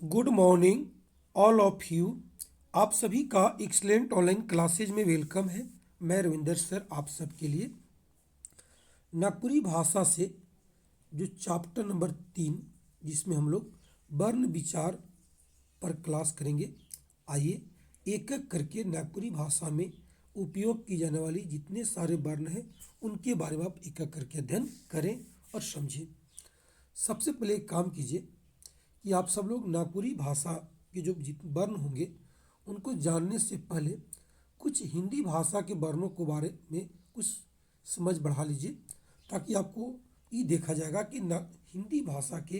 Good morning all of you. आप सभी का एक्सलेंट ऑनलाइन क्लासेज में वेलकम है। मैं रविंदर सर आप सबके लिए नागपुरी भाषा से जो चैप्टर नंबर 3 जिसमें हम लोग वर्ण विचार पर क्लास करेंगे। आइए एक एक करके नागपुरी भाषा में उपयोग की जाने वाली जितने सारे वर्ण हैं उनके बारे में आप एक एक करके अध्ययन करें और समझें। सबसे पहले एक काम कीजिए कि आप सब लोग नागपुरी भाषा के जो वर्ण होंगे उनको जानने से पहले कुछ हिंदी भाषा के वर्णों के बारे में कुछ समझ बढ़ा लीजिए, ताकि आपको ये देखा जाएगा कि हिंदी भाषा के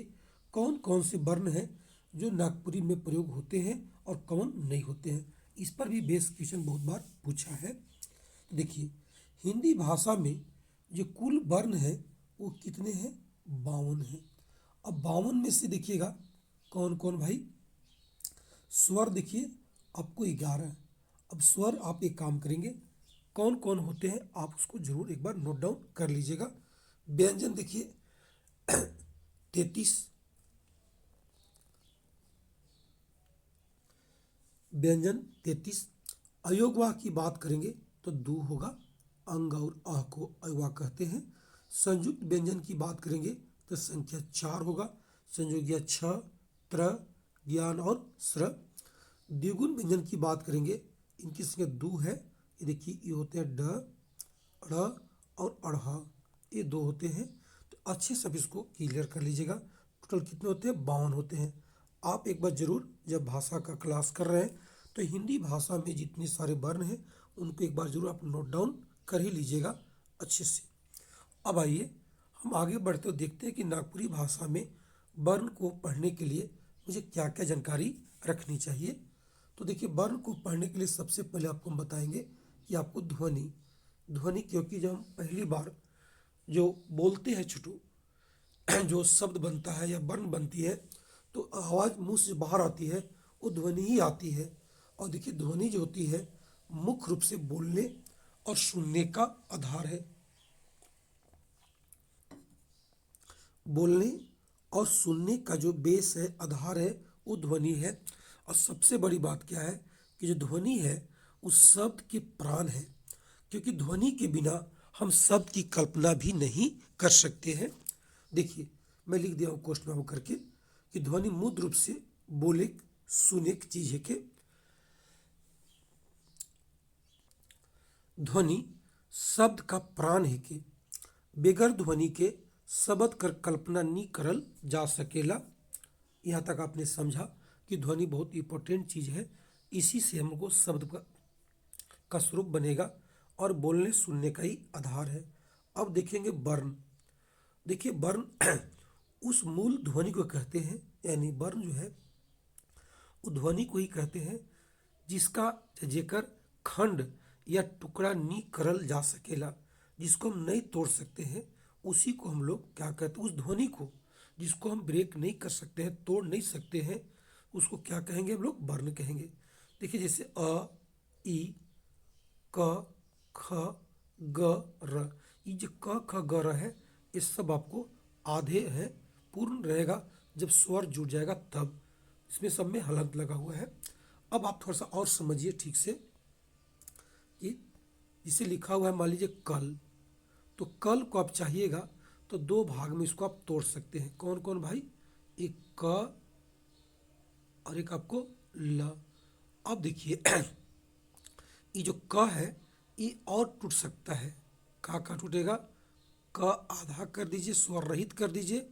कौन कौन से वर्ण हैं जो नागपुरी में प्रयोग होते हैं और कौन नहीं होते हैं। इस पर भी बेस क्वेश्चन बहुत बार पूछा है। तो देखिए, हिंदी भाषा में जो कुल वर्ण है वो कितने हैं? 52 हैं। अब 52 में से देखिएगा कौन कौन भाई? स्वर देखिए आपको 11। अब स्वर आप एक काम करेंगे, कौन कौन होते हैं आप उसको जरूर एक बार नोट डाउन कर लीजिएगा। व्यंजन देखिए 33, व्यंजन 33। अयोगवाह की बात करेंगे तो दू होगा, अंग और अह को अयोगवाह कहते हैं। संयुक्त व्यंजन की बात करेंगे तो संख्या 4 होगा, संयोगिया 6, त्र, ज्ञान और स्र। द्विगुण व्यंजन की बात करेंगे, इनकी संख्या 2 है। ये देखिए ये होते हैं ड, ड़ और अढ़ा, ये 2 होते हैं। तो अच्छे से इसको क्लियर कर लीजिएगा। टोटल कितने होते हैं? 52 होते हैं। आप एक बार जरूर जब भाषा का क्लास कर रहे हैं तो हिंदी भाषा में जितने सारे वर्ण हैं उनको एक बार जरूर आप नोट डाउन कर ही लीजिएगा अच्छे से। अब आइए हम आगे बढ़ते हुए देखते हैं कि नागपुरी भाषा में वर्ण को पढ़ने के लिए मुझे क्या क्या जानकारी रखनी चाहिए। तो देखिए, वर्ण को पढ़ने के लिए सबसे पहले आपको हम बताएंगे कि आपको ध्वनि ध्वनि क्योंकि जब हम पहली बार जो बोलते हैं छोटू जो शब्द बनता है या वर्ण बनती है तो आवाज़ मुंह से बाहर आती है, वो ध्वनि ही आती है। और देखिए, ध्वनि जो होती है मुख्य रूप से बोलने और सुनने का आधार है। बोलने और सुनने का जो बेस है, आधार है, वो ध्वनि है। और सबसे बड़ी बात क्या है कि जो ध्वनि है उस शब्द के प्राण है, क्योंकि ध्वनि के बिना हम शब्द की कल्पना भी नहीं कर सकते हैं। देखिए, मैं लिख दिया हूँ क्वेश्चन में करके कि ध्वनि मूल रूप से बोले सुने की चीज है। कि ध्वनि शब्द का प्राण है कि बेगर ध्वनि के शब्द कर कल्पना नहीं करल जा सकेला। यहाँ तक आपने समझा कि ध्वनि बहुत इंपॉर्टेंट चीज है, इसी से हमको शब्द का स्वरूप बनेगा और बोलने सुनने का ही आधार है। अब देखेंगे वर्ण। देखिए, वर्ण उस मूल ध्वनि को कहते हैं, यानी वर्ण जो है वो ध्वनि को ही कहते हैं जिसका जेकर खंड या टुकड़ा नहीं करल जा सकेला, जिसको हम नहीं तोड़ सकते हैं, उसी को हम लोग क्या कहते हैं? उस ध्वनि को जिसको हम ब्रेक नहीं कर सकते हैं, तोड़ नहीं सकते हैं, उसको क्या कहेंगे? हम लोग वर्ण कहेंगे। देखिए, जैसे अ, ई, क, ख, ग, र। ये जो क ख ग र है ये सब आपको आधे हैं, पूर्ण रहेगा जब स्वर जुड़ जाएगा तब। इसमें सब में हलंत लगा हुआ है। अब आप थोड़ा सा और समझिए ठीक से कि जिसे लिखा हुआ है मान लीजिए कल, तो कल को आप चाहिएगा तो 2 भाग में इसको आप तोड़ सकते हैं। कौन कौन भाई? एक क और एक आपको ल। अब देखिए ये जो क है ये और टूट सकता है। का टूटेगा? क आधा कर दीजिए, स्वर रहित कर दीजिए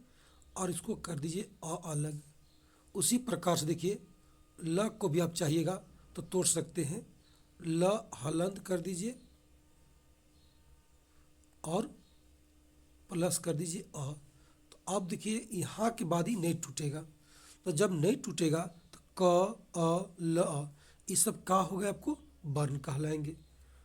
और इसको कर दीजिए अ अलग। उसी प्रकार से देखिए ल को भी आप चाहिएगा तो तोड़ सकते हैं। ल हलंत कर दीजिए और प्लस कर दीजिए अ। तो अब देखिए यहाँ के बाद ही नहीं टूटेगा। तो जब नहीं टूटेगा तो क अ ल अ ये सब का हो गया? आपको वर्ण कहलाएंगे।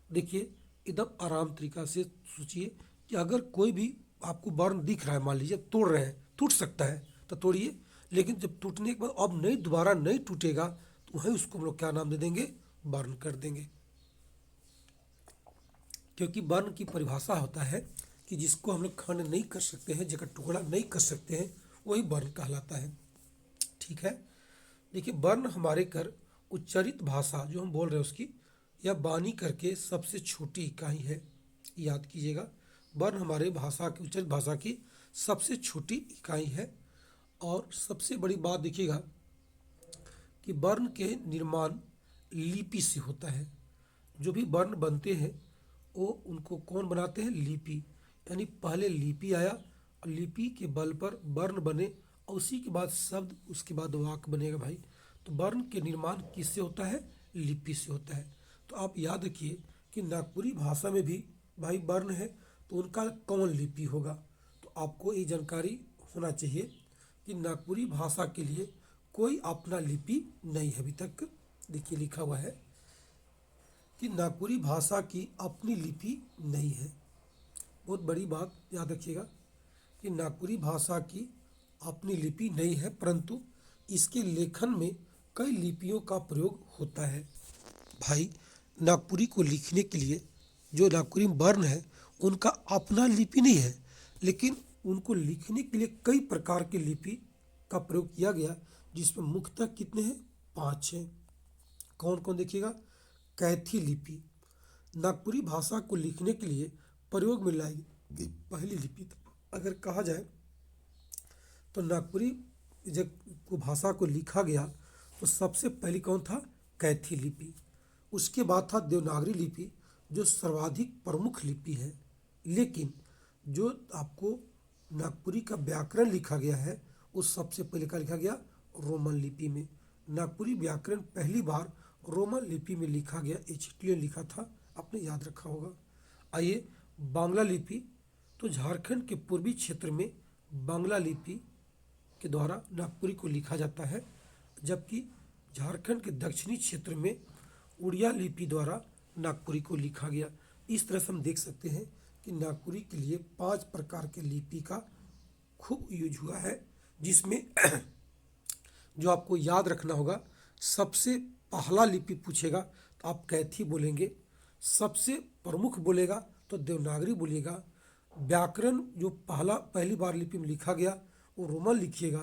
देखिए, एकदम आराम तरीका से सोचिए कि अगर कोई भी आपको वर्ण दिख रहा है, मान लीजिए तोड़ रहे हैं, टूट सकता है तो तोड़िए, लेकिन जब टूटने के बाद अब नहीं दोबारा नहीं टूटेगा तो वहीं उसको हम लोग क्या नाम दे देंगे? वर्ण कर देंगे। क्योंकि वर्ण की परिभाषा होता है कि जिसको हम लोग खंड नहीं कर सकते हैं, जगह टुकड़ा नहीं कर सकते हैं, वही वर्ण कहलाता है। ठीक है, देखिए, वर्ण हमारे कर उच्चारित भाषा जो हम बोल रहे हैं उसकी या वाणी करके सबसे छोटी इकाई है। याद कीजिएगा, वर्ण हमारे भाषा की उच्चारित भाषा की सबसे छोटी इकाई है। और सबसे बड़ी बात देखिएगा कि वर्ण के निर्माण लिपि से होता है। जो भी वर्ण बनते हैं वो उनको कौन बनाते हैं? लिपि। यानी पहले लिपि आया और लिपि के बल पर वर्ण बने और उसी के बाद शब्द, उसके बाद वाक्य बनेगा भाई। तो वर्ण के निर्माण किससे होता है? लिपि से होता है। तो आप याद रखिए कि नागपुरी भाषा में भी भाई वर्ण है तो उनका कौन लिपि होगा। तो आपको ये जानकारी होना चाहिए कि नागपुरी भाषा के लिए कोई अपना लिपि नहीं है अभी तक। देखिए लिखा हुआ है कि नागपुरी भाषा की अपनी लिपि नहीं है। बहुत बड़ी बात याद रखिएगा कि नागपुरी भाषा की अपनी लिपि नहीं है, परंतु इसके लेखन में कई लिपियों का प्रयोग होता है। भाई, नागपुरी को लिखने के लिए जो नागपुरी वर्ण है उनका अपना लिपि नहीं है, लेकिन उनको लिखने के लिए कई प्रकार की लिपि का प्रयोग किया गया, जिसमें मुख्यतः कितने हैं? 5 हैं। कौन कौन देखिएगा? कैथी लिपि नागपुरी भाषा को लिखने के लिए प्रयोग में लाई गई पहली लिपि। अगर कहा जाए तो नागपुरी जब को भाषा को लिखा गया तो सबसे पहली कौन था? कैथी लिपि। उसके बाद था देवनागरी लिपि जो सर्वाधिक प्रमुख लिपि है। लेकिन जो आपको नागपुरी का व्याकरण लिखा गया है उस सबसे पहले का लिखा गया रोमन लिपि में। नागपुरी व्याकरण पहली बार रोमन लिपि में लिखा गया, एचटीएल लिखा था, आपने याद रखा होगा। आइए, बांग्ला लिपि। तो झारखंड के पूर्वी क्षेत्र में बांग्ला लिपि के द्वारा नागपुरी को लिखा जाता है, जबकि झारखंड के दक्षिणी क्षेत्र में उड़िया लिपि द्वारा नागपुरी को लिखा गया। इस तरह से हम देख सकते हैं कि नागपुरी के लिए 5 प्रकार के लिपि का खूब यूज हुआ है, जिसमें जो आपको याद रखना होगा, सबसे पहला लिपि पूछेगा तो आप कैथी बोलेंगे, सबसे प्रमुख बोलेगा तो देवनागरी बोलिएगा, व्याकरण जो पहली बार लिपि में लिखा गया वो रोमन लिखिएगा,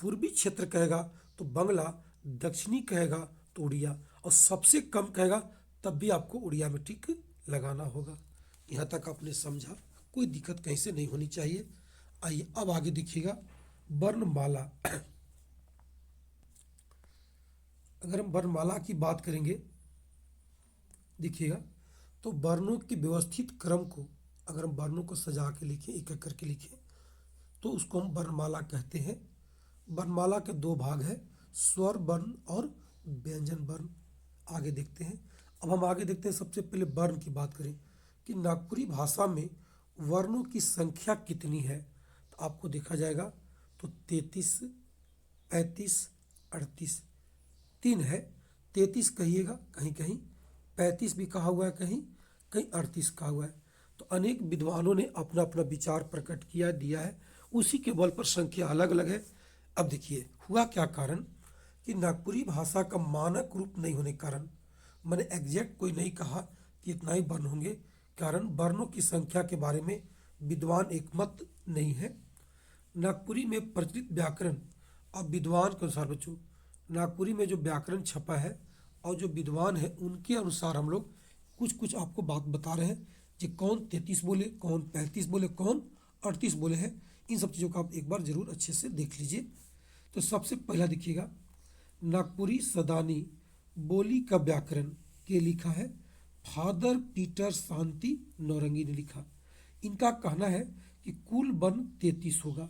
पूर्वी क्षेत्र कहेगा तो बंगला, दक्षिणी कहेगा तो उड़िया, और सबसे कम कहेगा तब भी आपको उड़िया में टिक लगाना होगा। यहाँ तक आपने समझा, कोई दिक्कत कहीं से नहीं होनी चाहिए। आइए अब आगे देखिएगा वर्णमाला। अगर हम वर्णमाला की बात करेंगे देखिएगा तो वर्णों के व्यवस्थित क्रम को, अगर हम वर्णों को सजा के लिखें, एक एक करके लिखें, तो उसको हम वर्णमाला कहते हैं। वर्णमाला के 2 भाग है, स्वर वर्ण और व्यंजन वर्ण। आगे देखते हैं। अब हम आगे देखते हैं, सबसे पहले वर्ण की बात करें कि नागपुरी भाषा में वर्णों की संख्या कितनी है। तो आपको देखा जाएगा तो 33, 35, 38, 3 है। 33 कहिएगा कहीं कहीं, 35 भी कहा हुआ है कहीं कहीं, 38 कहा हुआ है। तो अनेक विद्वानों ने अपना अपना विचार प्रकट किया दिया है, उसी के बल पर संख्या अलग अलग है। अब देखिए हुआ क्या कारण कि नागपुरी भाषा का मानक रूप नहीं होने के कारण, मैंने एग्जैक्ट कोई नहीं कहा कि इतना ही वर्ण होंगे, कारण वर्णों की संख्या के बारे में विद्वान एकमत नहीं है। नागपुरी में प्रचलित व्याकरण और विद्वान के अनुसार बच्चों, नागपुरी में जो व्याकरण छपा है और जो विद्वान है उनके अनुसार हम लोग कुछ कुछ आपको बात बता रहे हैं कि कौन 33 बोले, कौन 35 बोले, कौन 38 बोले हैं। इन सब चीज़ों का आप एक बार जरूर अच्छे से देख लीजिए। तो सबसे पहला देखिएगा, नागपुरी सदानी बोली का व्याकरण के लिखा है फादर पीटर शांति नौरंगी ने लिखा। इनका कहना है कि कुल वर्ण 33 होगा,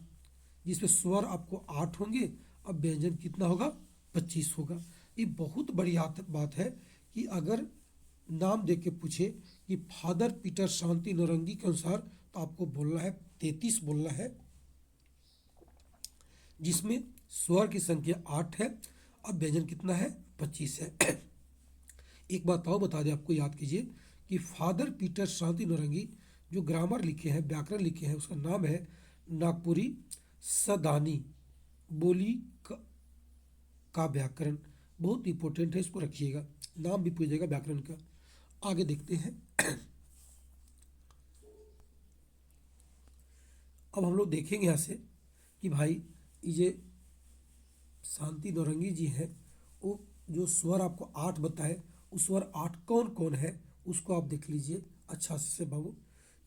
जिसमें स्वर आपको 8 होंगे और व्यंजन कितना होगा? 25 होगा। ये बहुत बड़ी बात है कि अगर नाम दे के पूछे कि फादर पीटर शांति नौरंगी के अनुसार, तो आपको बोलना है 33 बोलना है, जिसमें स्वर की संख्या 8 है और व्यंजन कितना है? 25 है। एक बात और बता दें आपको, याद कीजिए कि फादर पीटर शांति नौरंगी जो ग्रामर लिखे हैं, व्याकरण लिखे हैं, उसका नाम है नागपुरी सदानी बोली का व्याकरण। बहुत इंपॉर्टेंट है, इसको रखिएगा, नाम भी पूछेगा व्याकरण का। आगे देखते हैं। अब हम लोग देखेंगे यहाँ से कि भाई ये शांति नौरंगी जी हैं, वो जो स्वर आपको 8 बताए, उस स्वर 8 कौन कौन है उसको आप देख लीजिए अच्छा से बाबू।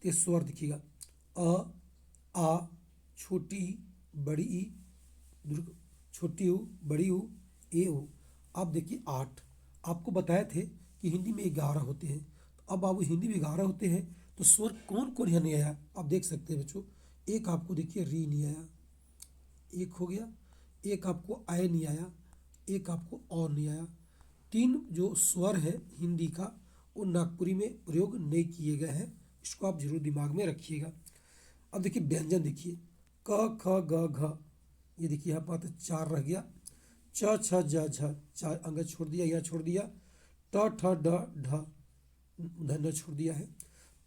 तो ये स्वर दिखिएगा, अ, आ, छोटी ई, बड़ी ई, छोटी ऊ, बड़ी ऊ, ए ऊ। आप देखिए 8 आपको बताए थे कि हिंदी में 11 होते हैं। तो अब बाबू हिंदी में 11 होते हैं तो स्वर कौन कौन यहाँ नहीं आया आप देख सकते हैं बच्चों। एक आपको देखिए री नहीं आया, एक हो गया। एक आपको आय नहीं आया, एक आपको और नहीं आया। 3 जो स्वर है हिंदी का वो नागपुरी में प्रयोग नहीं किए गए हैं, इसको आप जरूर दिमाग में रखिएगा। अब देखिए व्यंजन देखिए, क ख ग घ, ये देखिए यहाँ पर 4 रह गया। च छ ज झ, 4 अंग छोड़ दिया, यहाँ छोड़ दिया। ट ठ ड ढ, धन छोड़ दिया है।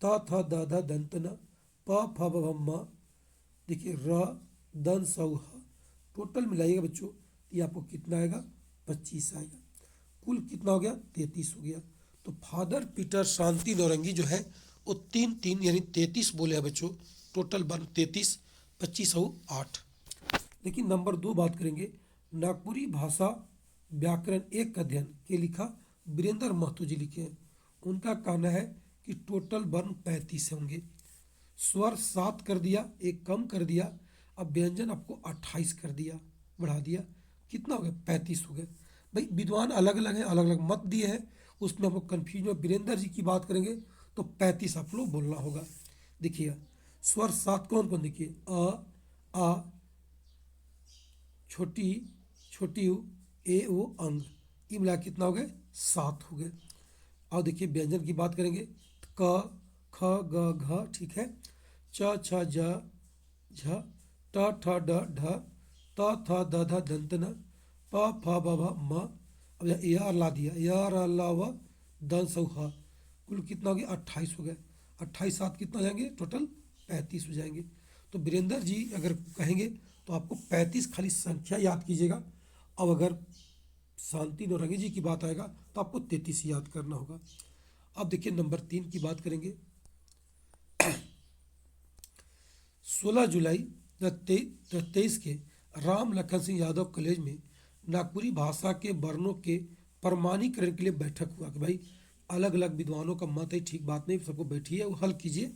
त थ द ध दंत न, प फ ब भ म, देखिए र दन सौ ह। टोटल मिलाइएगा बच्चों, ये आपको कितना आएगा 25 आएगा। कुल कितना हो गया 33 हो गया। तो फादर पीटर शांति नौरंगी जो है वो 3 यानी 33 बोले हैं बच्चों। टोटल बन 33, 25 और 8। लेकिन नंबर 2 बात करेंगे, नागपुरी भाषा व्याकरण 1 का अध्ययन के लिखा वीरेंद्र महतो जी लिखे हैं। उनका कहना है कि टोटल वर्ण 35 होंगे। स्वर 7 कर दिया, एक कम कर दिया। अब व्यंजन आपको 28 कर दिया, बढ़ा दिया, कितना हो गया 35 हो गया। भाई विद्वान अलग अलग हैं, अलग अलग मत दिए हैं, उसमें हम लोग कन्फ्यूज में वीरेंद्र जी की बात करेंगे तो 35 आप लोग बोलना होगा। देखिएगा स्वर 7 कौन कौन, देखिए आ, छोटी छोटी ऊ, ए ओ अंग, ये मिला के कितना हो गए 7 हो गए। और देखिए व्यंजन की बात करेंगे, क ख ग घ, ठीक है, च छ ज झ, ट ठ ड ढ, त थ द ध दंत न, प फ ब भ म। अब यह ला दिया, यह र ल व दन सौ ह। कुल कितना हो गया 28 हो गया। 28 7 कितना हो जाएंगे टोटल 35 हो जाएंगे। तो वीरेंद्र जी अगर कहेंगे तो आपको 35 खाली संख्या याद कीजिएगा। अब अगर शांति नौरंगी जी की बात आएगा तो आपको 33 याद करना होगा। अब देखिए नंबर 3 की बात करेंगे, 16 जुलाई 23 के राम लखन सिंह यादव कॉलेज में नागपुरी भाषा के वर्णों के प्रमाणीकरण के लिए बैठक हुआ कि भाई अलग अलग विद्वानों का मत है, ठीक बात नहीं, सबको बैठिए वो हल कीजिए।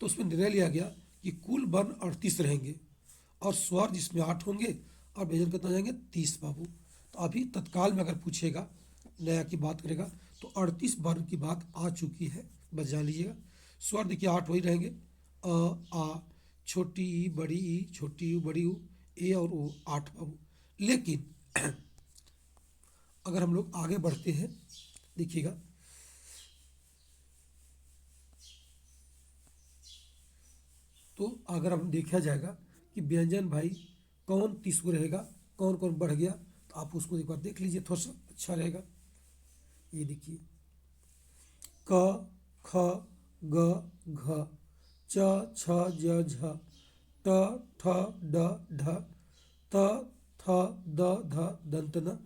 तो उसमें निर्णय लिया गया कि कुल वर्ण 38 रहेंगे और स्वर जिसमें 8 होंगे और व्यंजन कितना हो जाएंगे 30 बाबू। तो अभी तत्काल में अगर पूछेगा नया की बात करेगा तो 38 वर्ण की बात आ चुकी है, बस जान लीजिएगा। स्वर देखिए 8 वही रहेंगे, आ, छोटी ई, बड़ी ई, छोटी यू, बड़ी यू, ए और ओ, 8 बाबू। लेकिन अगर हम लोग आगे बढ़ते हैं, देखिएगा तो अगर हम देखा जाएगा कि व्यंजन भाई कौन 30 को रहेगा, कौन कौन बढ़ गया, तो आप उसको एक बार देख लीजिए, थोड़ा सा अच्छा रहेगा। ये देखिए क ख ग घ, च छ ज झ, ट ठ ड ढ, त थ द ध दंत न,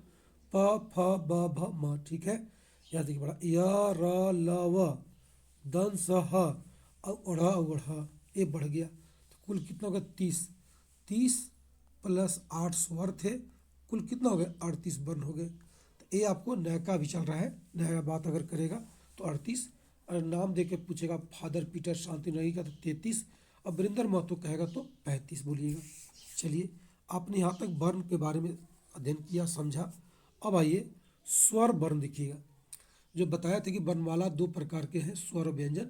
प फ ब भ म, ठीक है। यहाँ देखिए बड़ा य र ल व दन स ह, ओढ़ ओढ़, ये बढ़ गया। तो कुल कितना हो गया 30, 30 प्लस 8 स्वर थे, कुल कितना हो गया 38 वर्ण हो गए। तो ये आपको नया का भी चल रहा है, नया बात अगर करेगा तो 38, और नाम दे के पूछेगा फादर पीटर शांति नहीं का तो 33, और वीरेंद्र महतो कहेगा तो 35 बोलिएगा। चलिए आपने यहाँ तक वर्ण के बारे में अध्ययन किया, समझा। अब आइए स्वर वर्ण देखिएगा। जो बताया था कि वर्णमाला 2 प्रकार के हैं, स्वर और व्यंजन।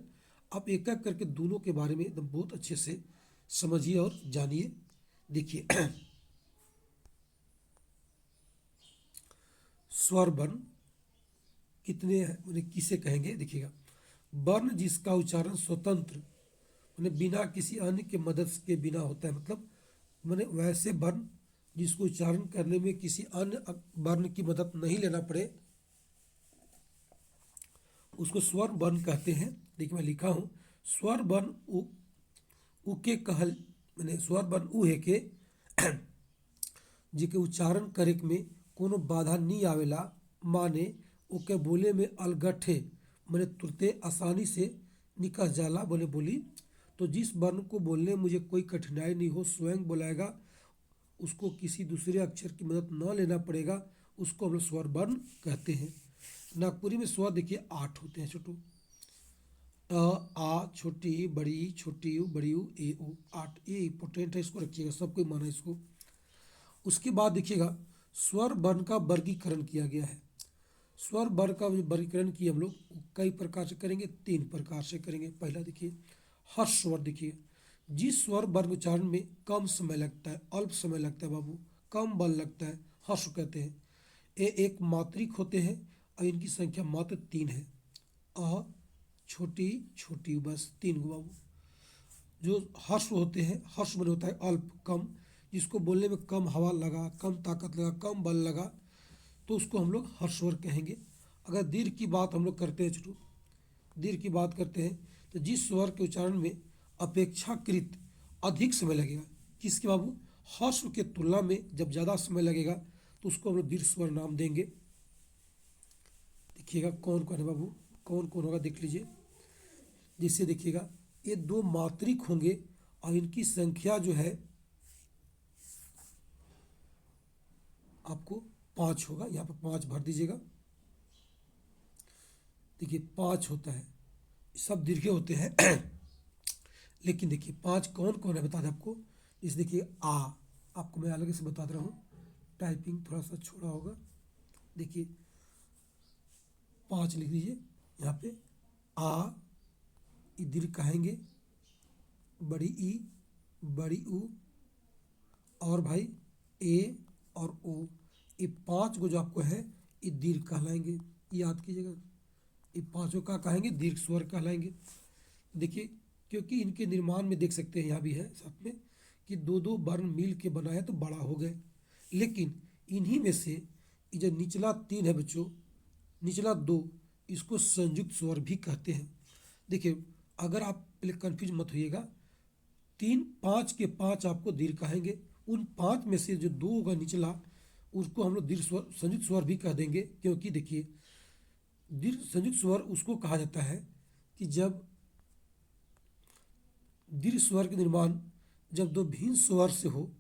आप एक एक करके दोनों के बारे में एकदम बहुत अच्छे से समझिए और जानिए। देखिए स्वर वर्ण कितने हैं, उन्हें किसे कहेंगे, देखिएगा वर्ण जिसका उच्चारण स्वतंत्र मैंने बिना किसी अन्य के मदद के बिना होता है, मतलब मैंने वैसे वर्ण जिसको उच्चारण करने में किसी अन्य वर्ण की मदद नहीं लेना पड़े उसको स्वर वर्ण कहते हैं। देखिए मैं लिखा हूँ स्वर वर्ण उके कहल, मैंने स्वर वर्ण उ है के जिके उच्चारण करे में कोनो बाधा नहीं आवेला, माने ओके बोले में अलगठे मैंने तुरते आसानी से निकल जाला बोले बोली। तो जिस वर्ण को बोलने में मुझे कोई कठिनाई नहीं हो, स्वयं बोलाएगा, उसको किसी दूसरे अक्षर की मदद न लेना पड़ेगा, उसको हम लोग स्वर वर्ण कहते हैं। नागपुरी में स्वर देखिए 8 होते हैं छोटू। आ, छोटी छोटी यू बड़ी यू ए ओ, 8। ये इंपॉर्टेंट है, इसको रखिएगा, सब कोई माना इसको। उसके बाद देखिएगा स्वर वर्ण का वर्गीकरण किया गया है। स्वर वर्ण का वर्गीकरण किया हम लोग कई प्रकार से करेंगे, 3 प्रकार से करेंगे। पहला देखिए हर्ष स्वर। देखिए जिस स्वर वर्ण उच्चारण में कम समय लगता है, अल्प समय लगता है बाबू, कम बल लगता है, हर्ष कहते हैं। ये एक मात्रिक होते हैं और इनकी संख्या मात्र 3 है। अ, छोटी छोटी, बस 3 गो बाबू। जो हर्ष होते हैं, हर्ष मन होता है अल्प, कम, जिसको बोलने में कम हवा लगा, कम ताकत लगा, कम बल लगा, तो उसको हम लोग हर्ष स्वर कहेंगे। अगर दीर्घ की बात हम लोग करते हैं छोटू, दीर्घ की बात करते हैं तो जिस स्वर के उच्चारण में अपेक्षाकृत अधिक समय लगेगा, किसके बाबू, हर्ष के तुलना में जब ज़्यादा समय लगेगा तो उसको हम लोग दीर्घ स्वर नाम देंगे। देखिएगा कौन कौन है बाबू, कौन कौन होगा देख लीजिए। जैसे देखिएगा ये 2 मात्रिक होंगे और इनकी संख्या जो है आपको 5 होगा। यहाँ पर 5 भर दीजिएगा। देखिए 5 होता है, सब दीर्घे होते हैं लेकिन देखिए 5 कौन कौन है बता दें आपको। जैसे देखिए आ, आपको मैं अलग से बता रहा हूँ, टाइपिंग थोड़ा सा छोड़ा होगा। देखिए 5 लिख लीजिए यहाँ पे। आ, ई दीर्घ कहेंगे, बड़ी ई, बड़ी ऊ, और भाई ए और ओ, ये 5 को जो आपको है ये दीर्घ कहलाएंगे, याद कीजिएगा। ये 5 का कहेंगे दीर्घ स्वर कहलाएंगे। देखिए क्योंकि इनके निर्माण में देख सकते हैं, यहाँ भी है साथ में, कि 2 वर्ण मिल के बना है तो बड़ा हो गए। लेकिन इन्हीं में से ये जो निचला 3 है बच्चों, निचला 2, इसको संयुक्त स्वर भी कहते हैं। देखिए अगर आप पहले कन्फ्यूज मत होइएगा, 3 5 के 5 आपको दीर्घ कहेंगे। उन 5 में से जो 2 होगा निचला, उसको हम लोग दीर्घ स्वर, संयुक्त स्वर भी कह देंगे। क्योंकि देखिए दीर्घ संयुक्त स्वर उसको कहा जाता है कि जब दीर्घ स्वर के निर्माण जब 2 भिन्न स्वर से हो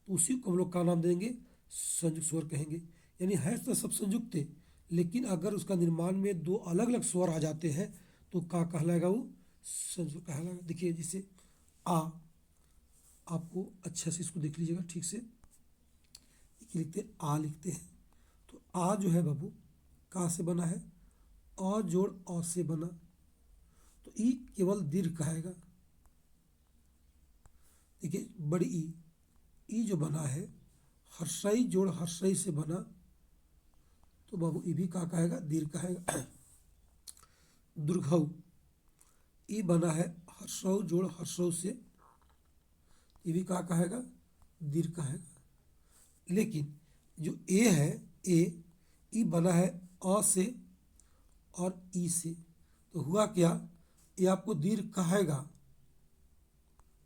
तो उसी को हम लोग का नाम देंगे, संयुक्त स्वर कहेंगे। यानी है तो सब संयुक्त है, लेकिन अगर उसका निर्माण में 2 अलग अलग स्वर आ जाते हैं तो का कहलाएगा, वो संयुक्त कहलाएगा। देखिए जैसे आ, आपको अच्छा से इसको देख लीजिएगा ठीक से, लिखते हैं आ, लिखते हैं तो आ जो है बाबू का से बना है, अ जोड़ अ से बना, तो ई केवल दीर्घ कहेगा। देखिए बड़ी ई जो बना है हर्षई जोड़ हर्षई से बना, तो बाबू ई भी का कहेगा, दीर्घ कहेगा। दुर्घऊ ई बना है हर्षऊ जोड़ हर्षऊ से, ये भी का कहेगा, दीर्घ कहेगा। लेकिन जो ए है, ई बना है अ से और ई से, तो हुआ क्या, ये आपको दीर्घ कहेगा,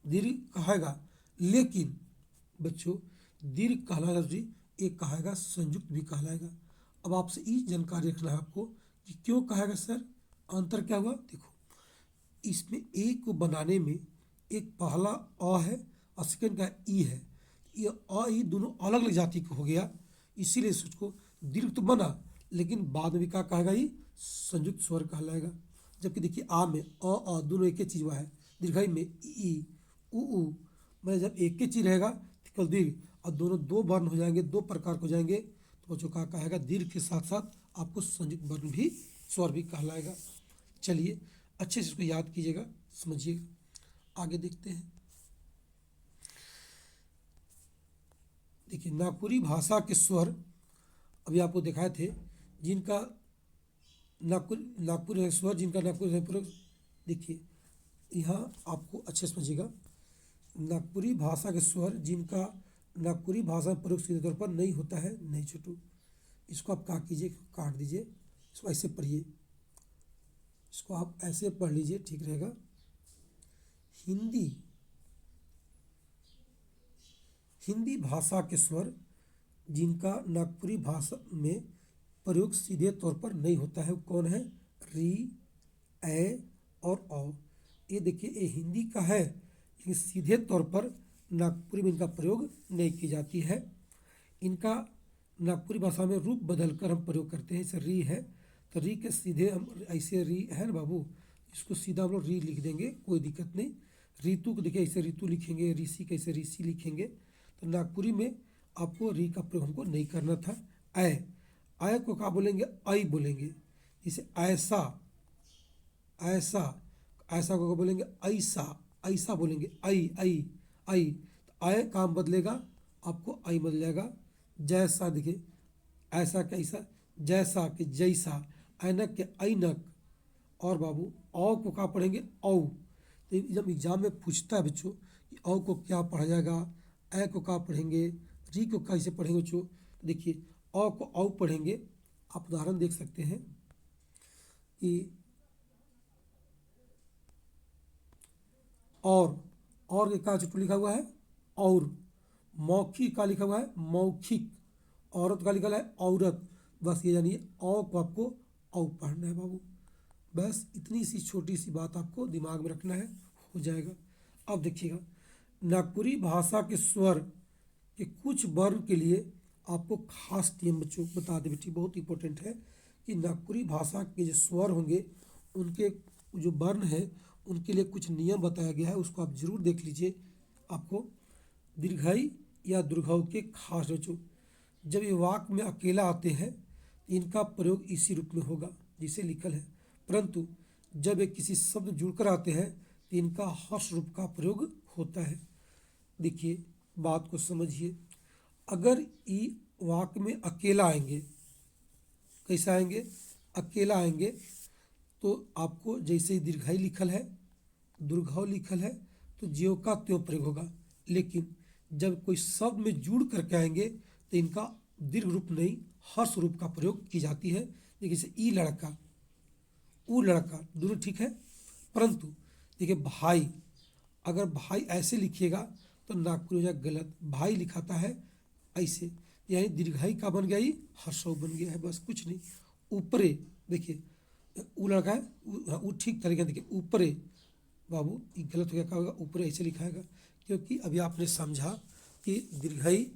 दीर्घ कहेगा। लेकिन बच्चों दीर्घ कहलाएगा जी, एक कहेगा संयुक्त भी कहलाएगा। अब आपसे ये जानकारी रखना है आपको कि क्यों कहेगा सर, अंतर क्या हुआ। देखो इसमें ए को बनाने में एक पहला अ है और सेकंड का ई है। ये अ ई दोनों अलग अलग जाति का हो गया, इसीलिए उसको दीर्घ तो बना, लेकिन बाद में क्या कहेगा, ये संयुक्त स्वर कहलाएगा। जबकि देखिए आ में अ दोनों एक ही चीज हुआ है, दीर्घाई में ई उ, मतलब जब एक ही चीज रहेगा तो केवल दीर्घ, और दोनों 2 वर्ण हो जाएंगे, 2 प्रकार के हो जाएंगे, तो बच्चों का कहेगा दीर्घ के साथ साथ आपको संयुक्त वर्ण भी, स्वर भी कहलाएगा। चलिए अच्छे से इसको याद कीजिएगा, समझिएगा। आगे देखते हैं। देखिए नागपुरी भाषा के स्वर अभी आपको दिखाए थे, जिनका नागपुर है स्वर, जिनका नागपुर है प्रयोग। देखिए यहाँ आपको अच्छे से समझिएगा, नागपुरी भाषा के स्वर जिनका नागपुरी भाषा में प्रयोग सीधे तौर पर नहीं होता है, नहीं छोटू, इसको आप क्या कीजिए, काट दीजिए, इसको ऐसे पढ़िए, इसको आप ऐसे पढ़ लीजिए, ठीक रहेगा। हिंदी भाषा के स्वर जिनका नागपुरी भाषा में प्रयोग सीधे तौर पर नहीं होता है, वो कौन है, री, ए और औ। ये देखिए ये हिंदी का है, लेकिन सीधे तौर पर नागपुरी में इनका प्रयोग नहीं की जाती है। इनका नागपुरी भाषा में रूप बदलकर हम प्रयोग करते हैं। जैसे री है तो री के सीधे हम ऐसे री है ना बाबू, इसको सीधा हम लोग री लिख देंगे, कोई दिक्कत नहीं। ऋतु को देखिए ऐसे ऋतु लिखेंगे, ऋषि कैसे ऋषि लिखेंगे। तो नागपुरी में आपको री का प्रयोग हमको नहीं करना था। आय को क्या बोलेंगे, आई बोलेंगे। जैसे ऐसा, ऐसा, ऐसा को बोलेंगे ऐसा, ऐसा बोलेंगे, आई आई आई। तो आय काम बदलेगा, आपको आई बदल जाएगा। जैसा देखिए, ऐसा कैसा, जैसा कि जैसा, ऐनक के ऐनक। और बाबू औ को क्या पढ़ेंगे, औ। तो जब एग्जाम में पूछता है बच्चों कि औ को क्या पढ़ा जाएगा, ए को क्या पढ़ेंगे, री को कैसे पढ़ेंगे बच्चों, तो देखिए औ को औ पढ़ेंगे। आप उदाहरण देख सकते हैं कि और के का चुटू लिखा हुआ है और, मौखिक का लिखा हुआ है मौखिक, औरत का लिखा है औरत। बस ये जानिए औ को आपको औ पढ़ना है बाबू। बस इतनी सी छोटी सी बात आपको दिमाग में रखना है, हो जाएगा। अब देखिएगा, नागपुरी भाषा के स्वर के कुछ वर्ण के लिए आपको खास नियम बच्चों बता दे बेटी, बहुत इंपॉर्टेंट है कि नागपुरी भाषा के जो स्वर होंगे उनके जो वर्ण है उनके लिए कुछ नियम बताया गया है, उसको आप जरूर देख लीजिए। आपको दीर्घाई या दुर्घाव के खास बच्चों, जब ये वाक्य में अकेला आते हैं तो इनका प्रयोग इसी रूप में होगा जिसे लिखल है, परंतु जब ये किसी शब्द जुड़कर आते हैं तो इनका हर्ष रूप का प्रयोग होता है। देखिए बात को समझिए, अगर ये वाक्य में अकेला आएंगे, कैसे आएंगे, अकेला आएंगे, तो आपको जैसे दीर्घाई लिखल है, दुर्घाव लिखल है, तो ज्यों का त्यों प्रयोग होगा। लेकिन जब कोई शब्द में जुड़ करके आएंगे तो इनका दीर्घ रूप नहीं हर्ष रूप का प्रयोग की जाती है। देखिए जैसे ई लड़का, ऊ लड़का, दोनों ठीक है। परंतु देखिए भाई, अगर भाई ऐसे लिखिएगा तो नागपुरी हो जाए गलत, भाई लिखाता है ऐसे, यानी दीर्घाई का बन गया, ये हर्षव बन गया है, बस कुछ नहीं। ऊपरे देखिए, ऊ लड़का है, ऊ ठीक तरीके देखिए ऊपरे, बाबू ये गलत हो गया, क्या होगा, ऊपरे ऐसे लिखाएगा, क्योंकि अभी आपने समझा कि दीर्घाई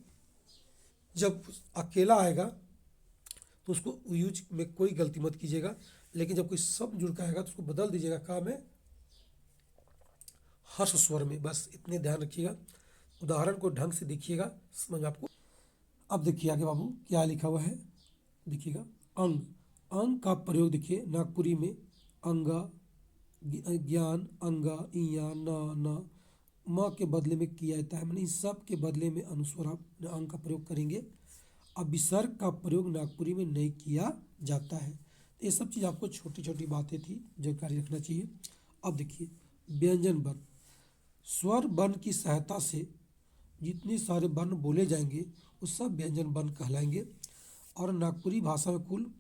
जब अकेला आएगा तो उसको यूज में कोई गलती मत कीजिएगा, लेकिन जब कोई शब्द जुड़ कर आएगा तो उसको बदल दीजिएगा, का में हर्ष स्वर में। बस इतने ध्यान रखिएगा, उदाहरण को ढंग से देखिएगा, समझ में आपको। अब देखिए आगे बाबू क्या लिखा हुआ है, देखिएगा अंग, अंग का प्रयोग देखिए नागपुरी में अंगा, ज्ञान, अंगा, इया, न म के बदले में किया जाता है, मैंने इन सब के बदले में अनुस्वर आप अंग का प्रयोग करेंगे। अब विसर्ग का प्रयोग नागपुरी में नहीं किया जाता है। तो ये सब चीज़ आपको छोटी छोटी बातें थी, जानकारी रखना चाहिए। अब देखिए व्यंजन वर्ण, स्वर वर्ण की सहायता से जितने सारे वर्ण बोले जाएंगे वो सब व्यंजन वर्ण कहलाएंगे। और नागपुरी भाषा में कुल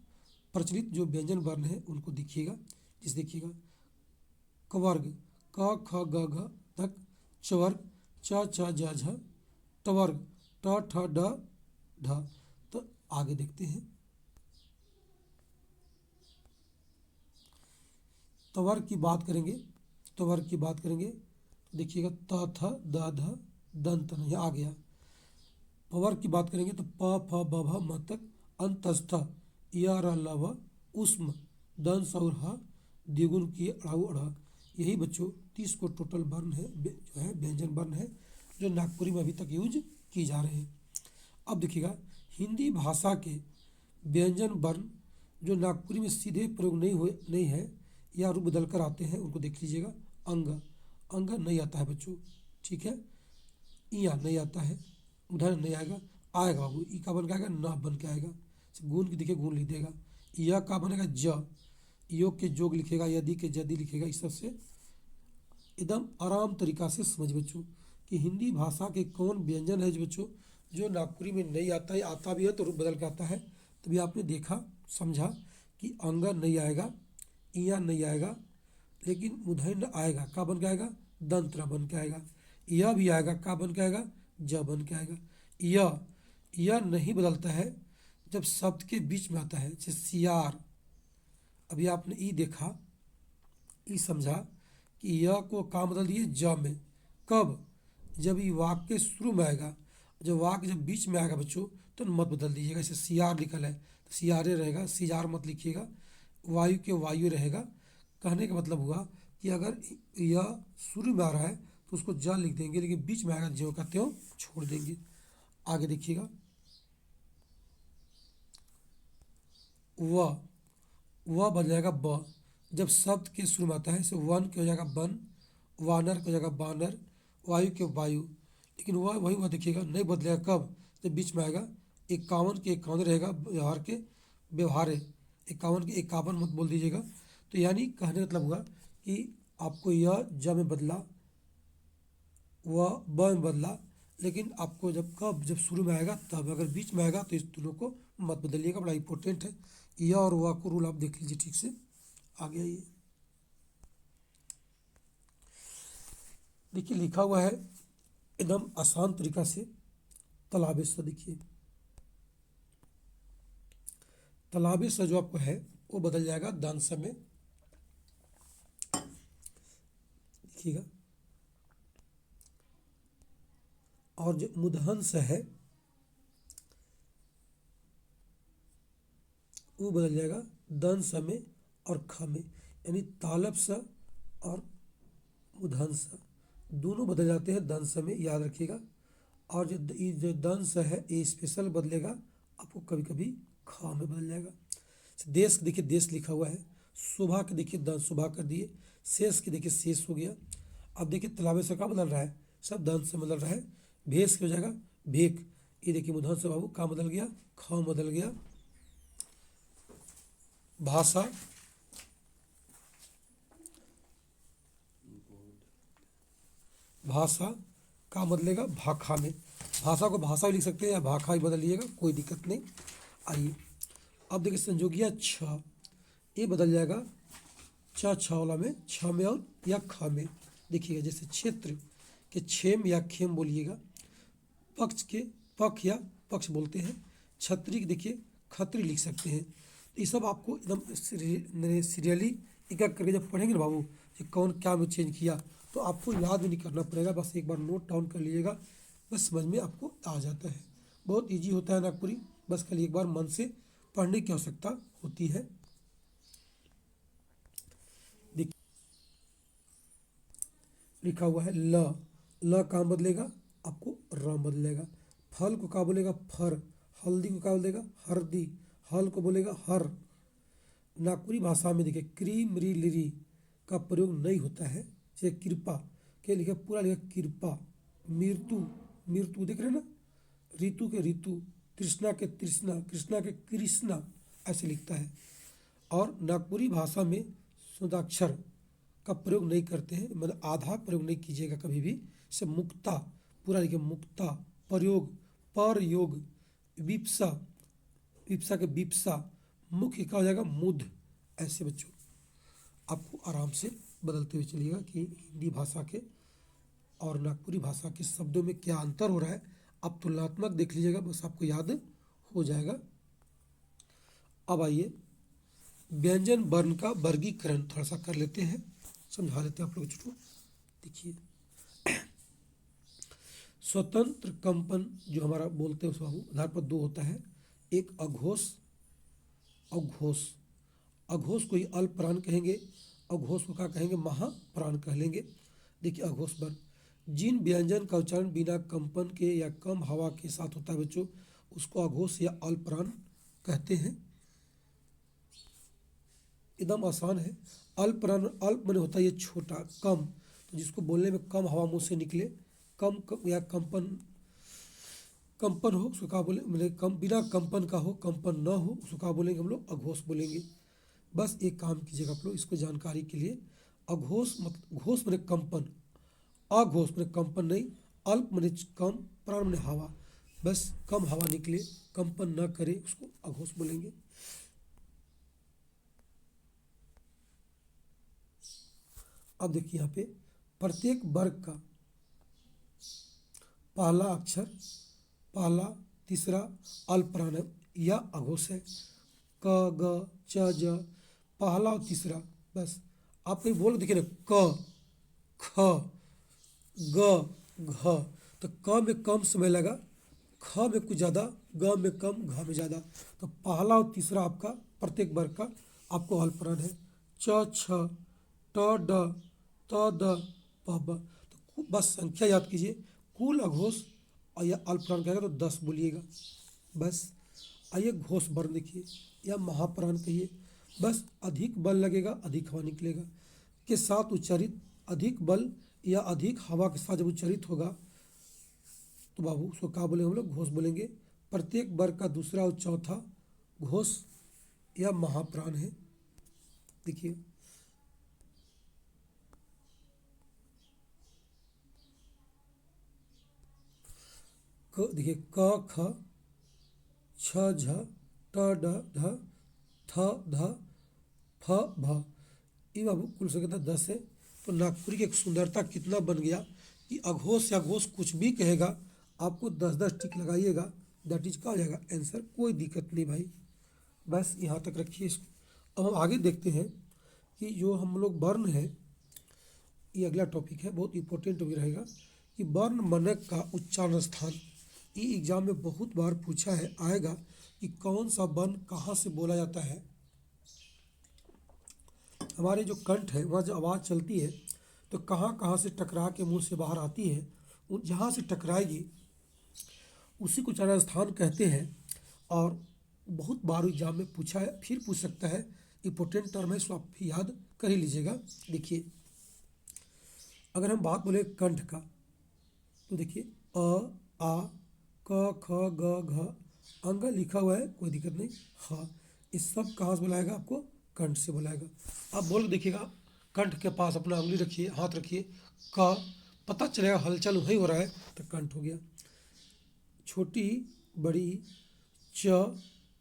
प्रचलित जो व्यंजन वर्ण है उनको देखिएगा। जिस देखिएगा कवर्ग, क ख ग घ तक, चवर्ग, च छ ज झ, टवर्ग, ट ठ ड ढ। तो आगे देखते हैं, तवर्ग की बात करेंगे, तवर्ग की बात करेंगे तो देखिएगा त थ द ध दंत न, यहाँ आ गया। पवर्ग की बात करेंगे तो प फ ब भ म तक, अंतस्थ, य र ल व, उष्म, दंस और ह, द्विगुण की अड़ाऊ अढ़। यही बच्चों 30 को टोटल वर्ण है, जो है व्यंजन वर्ण है, जो नागपुरी में अभी तक यूज की जा रहे हैं। अब देखिएगा हिंदी भाषा के व्यंजन वर्ण जो नागपुरी में सीधे प्रयोग नहीं है या रूप बदल कर आते हैं, उनको देख लीजिएगा। अंग, अंग नहीं आता है बच्चों, ठीक है। इया नहीं आता है, उधर नहीं आएगा, आएगा बाबू, ई का बन के आएगा, न बन के आएगा। गुण की देखिए गुण लिख देगा। यह का बनेगा ज, योग के जोग लिखेगा, यदि के यदि लिखेगा। इस सबसे एकदम आराम तरीका से समझ बच्चों कि हिंदी भाषा के कौन व्यंजन है जो बच्चों जो नागपुरी में नहीं आता है, आता भी है तो रूप बदल के आता है। तभी आपने देखा समझा कि अंगा नहीं आएगा, इया नहीं आएगा, लेकिन मुधैन आएगा, का बन के आएगा, दंत्र बन के आएगा। यह भी आएगा, का बन के आएगा, ज बन के आएगा। यह नहीं बदलता है जब शब्द के बीच में आता है, जैसे सियार। अभी आपने ई देखा, ई समझा कि यह को का बदल दिए ज में, कब, जब ये वाक्य के शुरू में आएगा, जब वा के जब बीच में आएगा बच्चों तो मत बदल दीजिएगा। जैसे सी आर लिखल है तो सी आर ए रहेगा, सी आर मत लिखिएगा। वायु के वायु रहेगा। कहने का मतलब हुआ कि अगर यह शुरू में आ रहा है तो उसको ज लिख देंगे, लेकिन बीच में आएगा ज्यों का त्यों छोड़ देंगे। आगे देखिएगा, वह बन जाएगा ब। जब शब्द के शुरू में आता है तो वन के हो जाएगा बन, वानर के हो जाएगा बानर, वायु के वायु। लेकिन वह वही वह देखिएगा नहीं बदलेगा कब, जब बीच में आएगा 51 के 51 रहेगा, व्यवहार के व्यवहारे 51 के 51 मत बोल दीजिएगा। तो यानी कहने का मतलब हुआ कि आपको यह ज में बदला, वह ब में बदला, लेकिन आपको जब शुरू में आएगा तब, अगर बीच में आएगा तो इस दोनों को मत बदलिएगा। बड़ा इंपॉर्टेंट है यह और वह को रूल आप देख लीजिए ठीक से। आगे आइए, देखिए लिखा हुआ है एकदम आसान तरीका से तालाबे से। देखिए तालाबे से जो आपको है वो बदल जाएगा दंश में। देखिएगा, और जो मुदहंस है वो बदल जाएगा दंश में और ख में, यानी तालब सा और मुदहंस दोनों बदल जाते हैं दंश में, याद रखिएगा। और जो दंश है ये स्पेशल बदलेगा, आपको कभी कभी ख में बदल जाएगा। देश देखिए देश लिखा हुआ है, सुबह के देखिए दंश सुबह कर दिए, शेष के देखिए शेष हो गया। अब देखिए तालाबे से क्या बदल रहा है, सब दंश से बदल रहा है। भेष हो जाएगा भेक, ये देखिए मुदहंस बाबू का बदल गया, ख बदल गया। भाषा, भाषा का बदलेगा भाखा में, भाषा को भाषा भी लिख सकते हैं या भाखा भी बदलिएगा, कोई दिक्कत नहीं। आइए अब देखिए संयोगिया छ, ये बदल जाएगा छ वाला में, छ में और या ख में। देखिएगा जैसे क्षेत्र के क्षेम या खेम बोलिएगा, पक्ष के पक्ष या पक्ष बोलते हैं, छत्री के देखिए खत्री लिख सकते हैं। तो ये सब आपको एकदम सीरियली एक एक करके जब पढ़ेंगे ना बाबू कि कौन क्या में चेंज किया, तो आपको याद भी नहीं करना पड़ेगा, बस एक बार नोट डाउन कर लीजिएगा, बस समझ में आपको आ जाता है। बहुत इजी होता है नागपुरी, बस खाली एक बार मन से पढ़ने की आवश्यकता होती है। लिखा हुआ है ल काम बदलेगा, आपको र बदलेगा। फल को क्या बोलेगा फर, हल्दी को क्या बोलेगा हरदी, हल को बोलेगा हर। नागपुरी भाषा में देखिए क्री मृ लिरी का प्रयोग नहीं होता है। जैसे कृपा के लिखे पूरा लिखा कृपा, मृत्यु मृत्यु देख रहे हैं ना, ऋतु के ऋतु, कृष्णा के तृष्णा, कृष्णा के कृष्णा ऐसे लिखता है। और नागपुरी भाषा में शुद्धाक्षर का प्रयोग नहीं करते हैं, मतलब आधा प्रयोग नहीं कीजिएगा कभी भी। जैसे मुक्ता पूरा लिखे मुक्ता, प्रयोग पर योग, विप्सा विप्सा के विप्सा, मुख्य क्या हो जाएगा मुद। ऐसे बच्चों आपको आराम से बदलते हुए चलिएगा कि हिंदी भाषा के और नागपुरी भाषा के शब्दों में क्या अंतर हो रहा है, आप तुलनात्मक देख लीजिएगा, बस आपको याद हो जाएगा। अब आइए व्यंजन वर्ण का वर्गीकरण थोड़ा सा कर लेते हैं, समझा लेते हैं आप लोग को। देखिए स्वतंत्र कंपन जो हमारा बोलते हैं उस आधार पर दो होता है, एक अघोष अघोष। अघोष को ही अल्प प्राण कहेंगे, अघोष को क्या कहेंगे महाप्राण कह लेंगे। देखिए अघोष वर्ण, जिन व्यंजन का उच्चारण बिना कंपन के या कम हवा के साथ होता है बच्चों, उसको अघोष या अल्प प्राण कहते हैं। एकदम आसान है। अल्प प्राण, अल्प माने होता है ये छोटा कम, तो जिसको बोलने में कम हवा मुंह से निकले, कम या कंपन हो उसको क्या बोले, मतलब कम बिना कंपन का हो, कंपन ना हो उसको क्या बोलेंगे हम लोग अघोष बोलेंगे। बस एक काम कीजिएगा आप लोग इसको जानकारी के लिए, अघोष मतलब घोष माने कंपन, अघोष माने कंपन नहीं, अल्प माने कम, प्राण माने हवा, बस कम हवा निकले कंपन न करे उसको अघोष बोलेंगे। अब देखिए यहाँ पे प्रत्येक वर्ग का पहला अक्षर, पहला तीसरा अल्प प्राण या अघोष है। क ग च ज, पहला और तीसरा, बस आप कहीं बोल देखिए ना क ख ग घ, तो क में कम समय लगा, ख में कुछ ज़्यादा, ग में कम, घ में ज़्यादा। तो पहला और तीसरा आपका प्रत्येक वर्ग का आपको अल्पप्राण है। च छ ट ड त द प ब। तो बस संख्या याद कीजिए, कुल अघोष और यह अल्पप्राण कहेगा तो 10 बोलिएगा बस। आइए घोष वर्ण देखिए या महाप्राण कहिए, बस अधिक बल लगेगा अधिक हवा निकलेगा के साथ उच्चारित, अधिक बल या अधिक हवा के साथ जब उच्चारित होगा तो बाबू उसको क्या बोलेंगे हम लोग, घोष बोलेंगे। प्रत्येक वर्ग का दूसरा और चौथा घोष या महाप्राण है। देखिए देखिए क ख छ झ ट ड ढ थ ध फ भ। ये बाबू कुल से कितना 10 है। तो नागपुरी की एक सुंदरता कितना बन गया कि अघोष या घोष कुछ भी कहेगा आपको 10-10 टिक लगाइएगा, दैट इज का हो जाएगा आंसर, कोई दिक्कत नहीं भाई। बस यहाँ तक रखिए इसको। अब हम आगे देखते हैं कि जो हम लोग वर्ण है, ये अगला टॉपिक है, बहुत इंपॉर्टेंट टॉपिक रहेगा कि वर्ण मानक का उच्चारण स्थान। ये एग्जाम में बहुत बार पूछा है, आएगा कि कौन सा वर्ण कहाँ से बोला जाता है। हमारे जो कंठ है वहाँ जो आवाज़ चलती है तो कहाँ कहाँ से टकरा के मुंह से बाहर आती है, जहाँ से टकराएगी उसी को उच्चारण स्थान कहते हैं। और बहुत बार एग्जाम में पूछा है, फिर पूछ सकता है, इंपॉर्टेंट टर्म है, इसको आप याद कर ही लीजिएगा। देखिए अगर हम बात बोले कंठ का तो देखिए अ आ क ख ग घ, अंग लिखा हुआ है कोई दिक्कत नहीं, हाँ इस सब कहाँ से बुलाएगा आपको, कंठ से बुलाएगा। अब बोल देखिएगा, कंठ के पास अपना उंगली रखिए, हाथ रखिए, क पता चलेगा हलचल वही हो रहा है तो कंठ हो गया। छोटी बड़ी च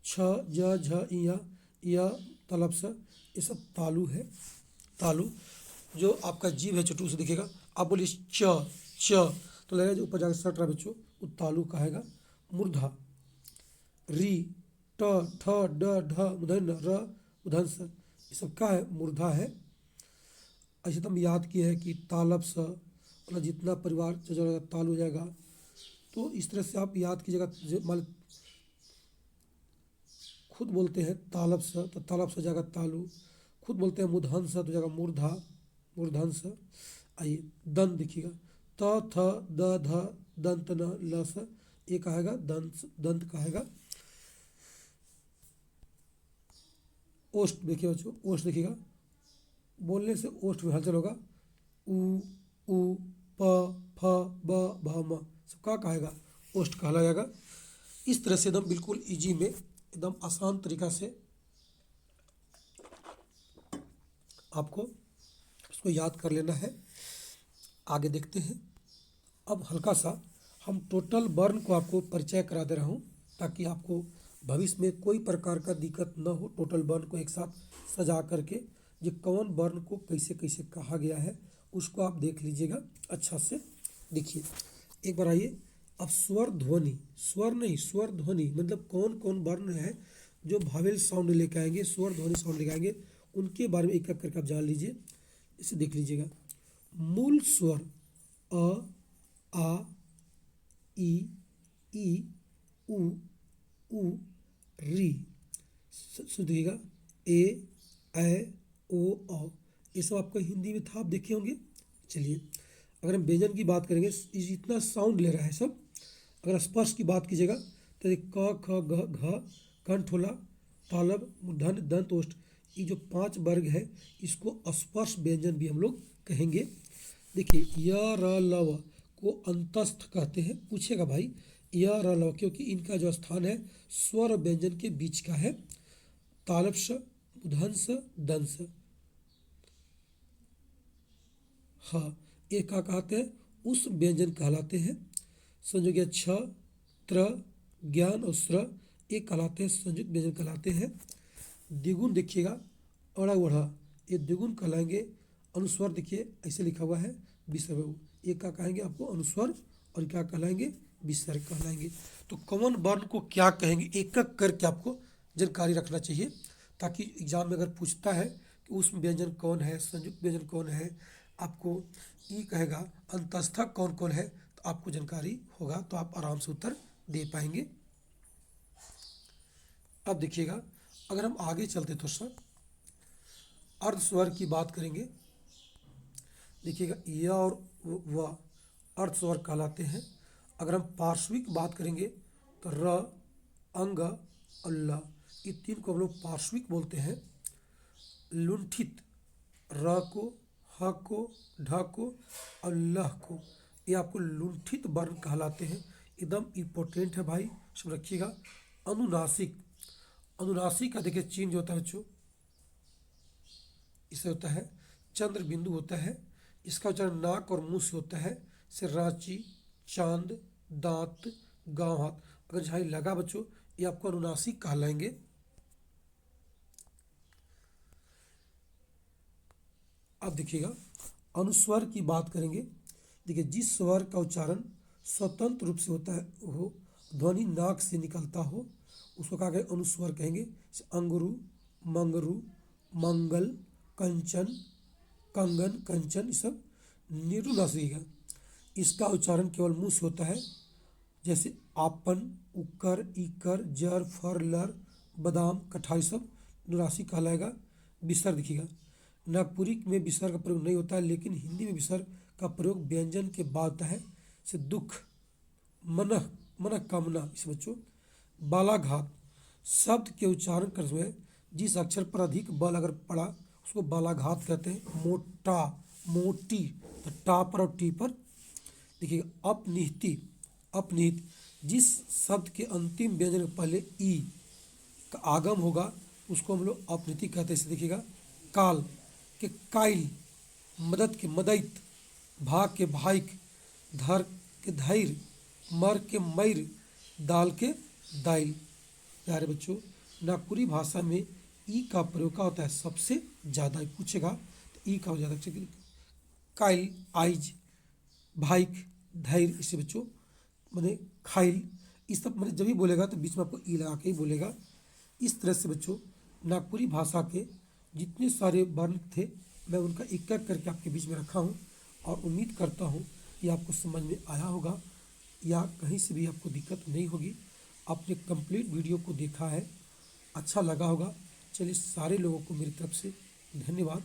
छ ज झ इया या तलब स, ये सब तालु है। तालु जो आपका जीव है चटू से दिखेगा। आप बोलिए च तो लगेगा जो ऊपर जाकर सट रहा बच्चों, वो तालु कहेगा। मूर्धा री ट ठ ड ढ मूर्धन्य र मूर्धन्य स, ये सब क्या है, मूर्धा है। ऐसे तो हम याद किए हैं कि तालब स मतलब जितना परिवार जो ताल हो जाएगा। तो इस तरह से आप याद कीजिएगा, मान खुद बोलते हैं तालब स तो तालब स जाएगा तालु, खुद बोलते हैं मूर्धन स तो जाएगा मूर्धा, मूर्धन स। आइए दंत देखिएगा, त थ द ध दंत न ल स, ये कहेगा दंत, दंत कहेगा। ओष्ठ देखिए बच्चों, ओष्ठ देखिएगा, बोलने से ओष्ठ में हलचल होगा, उ प फ ब भ म, सब का कहेगा, ओष्ठ कहला जाएगा। इस तरह से एकदम बिल्कुल इजी में एकदम आसान तरीका से आपको इसको याद कर लेना है। आगे देखते हैं। अब हल्का सा हम टोटल वर्ण को आपको परिचय करा दे रहा हूँ ताकि आपको भविष्य में कोई प्रकार का दिक्कत न हो। टोटल वर्ण को एक साथ सजा करके जो कौन वर्ण को कैसे कैसे कहा गया है उसको आप देख लीजिएगा अच्छा से। देखिए एक बार आइए, अब स्वर ध्वनि, स्वर नहीं स्वर ध्वनि मतलब कौन कौन वर्ण है जो भावेल साउंड लेके आएंगे, स्वर ध्वनि साउंड लेके आएंगे, उनके बारे में एक एक करके आप जान लीजिए। इसे देख लीजिएगा। मूल स्वर अ आ ई उ री, सुनिएगा ए ओ औ, ये सब आपको हिंदी में था, आप देखे होंगे। चलिए अगर हम व्यंजन की बात करेंगे, इतना साउंड ले रहा है सब। अगर स्पर्श की बात कीजिएगा तो क ख ग घ, कंठोला, तालब, मूर्धन्य, दंत, ओष्ठ, ये जो 5 वर्ग है इसको स्पर्श व्यंजन भी हम लोग कहेंगे। देखिए य र लव को अंतस्थ कहते हैं। पूछेगा भाई य र लव, क्योंकि इनका जो स्थान है स्वर व्यंजन के बीच का है। तालब स, मूर्धन्य स, दंत स, हाँ ये क्या कहते हैं, उस व्यंजन कहलाते हैं। संयोगी छ त्र ज्ञान और स्र, ये कहलाते हैं संयुक्त व्यंजन कहलाते हैं। द्विगुण देखिएगा, अड़ा उड़ा, ये द्विगुण कहलाएंगे। अनुस्वर देखिए ऐसे लिखा हुआ है विसर्ग, ये क्या कहेंगे आपको, अनुस्वर, और क्या कहलाएंगे, विसर्ग कहलाएंगे। तो कॉमन वर्ण को क्या कहेंगे एक एक करके आपको जानकारी रखना चाहिए ताकि एग्जाम में अगर पूछता है कि उस व्यंजन कौन है, संयुक्त व्यंजन कौन है, आपको ई कहेगा अंतस्थ कौन कौन है, तो आपको जानकारी होगा तो आप आराम से उत्तर दे पाएंगे। अब देखिएगा, अगर हम आगे चलते थोड़ा सा अर्धस्वर की बात करेंगे। देखिएगा, य और व अर्धस्वर कहलाते हैं। अगर हम पार्श्विक बात करेंगे तो र, अंग और ल, ये तीन को हम लोग पार्श्विक बोलते हैं। लुंठित, र को, ह को, ढ को और लह को, ये आपको लुंठित वर्ण कहलाते हैं। एकदम इम्पोर्टेंट है भाई, सब रखिएगा। अनुनासिक, अनुनासिक का देखिए चिन्ह जो होता है बच्चों, इसे होता है चंद्र बिंदु होता है। इसका उच्चारण नाक और मुंह से होता है, से रांची, चांद, दांत, गांव, हाथ। अगर जहाँ लगा बच्चों, ये आपको अनुनासिक कहलाएंगे। अब देखिएगा, अनुस्वर की बात करेंगे। देखिए, जिस स्वर का उच्चारण स्वतंत्र रूप से होता है, हो ध्वनि नाक से निकलता हो, उसको कहा गया अनुस्वर कहेंगे। जैसे अंगुरु, मंगरू, मंगल, कंचन, कंगन, कंचन, ये सब निरुनासिक है। इसका उच्चारण केवल मुंह से होता है। जैसे आपन, उक्कर, इकर, जर, फर, लर, बादाम, कठाई, सब नुरासिक कहलाएगा। विसर्ग देखिएगा, नागपुरी में विसर्ग का प्रयोग नहीं होता है, लेकिन हिंदी में विसर्ग का प्रयोग व्यंजन के बाद होता है। जैसे दुख, मनः, मनः कामना, इस बच्चों। बालाघात, शब्द के उच्चारण करते समय जिस अक्षर पर अधिक बल अगर पड़ा, उसको बालाघात कहते हैं। मोटा, मोटी, तो टा पर और टी पर। देखिए, अपनिहिति, अपनिहित, जिस शब्द के अंतिम व्यंजन के पहले ई का आगम होगा, उसको हम लोग अपनिहिति कहते हैं। इसे देखिएगा, काल के काइल, मदद के मदैत, भाग के भाइक, धर के धैर्य, मर के मैर, दाल के दाइल। प्यारे बच्चों, नागपुरी भाषा में ई का प्रयोग का होता है सबसे ज़्यादा। पूछेगा तो ई का हो ज़्यादा। काइल, आइज, भाइक, धैर्य, इसे बच्चों मैंने खाइल, इस सब मैंने जब भी बोलेगा तो बीच में आपको ई लगा के ही बोलेगा। इस तरह से बच्चों नागपुरी भाषा के जितने सारे वर्ण थे, मैं उनका एक एक करके आपके बीच में रखा हूँ, और उम्मीद करता हूँ कि आपको समझ में आया होगा या कहीं से भी आपको दिक्कत नहीं होगी। आपने कंप्लीट वीडियो को देखा है, अच्छा लगा होगा। चलिए, सारे लोगों को मेरी तरफ से धन्यवाद,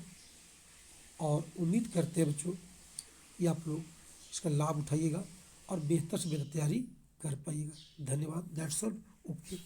और उम्मीद करते हैं बच्चों कि आप लोग इसका लाभ उठाइएगा और बेहतर से बेहतर तैयारी कर पाइएगा। धन्यवाद। That's all. ओके।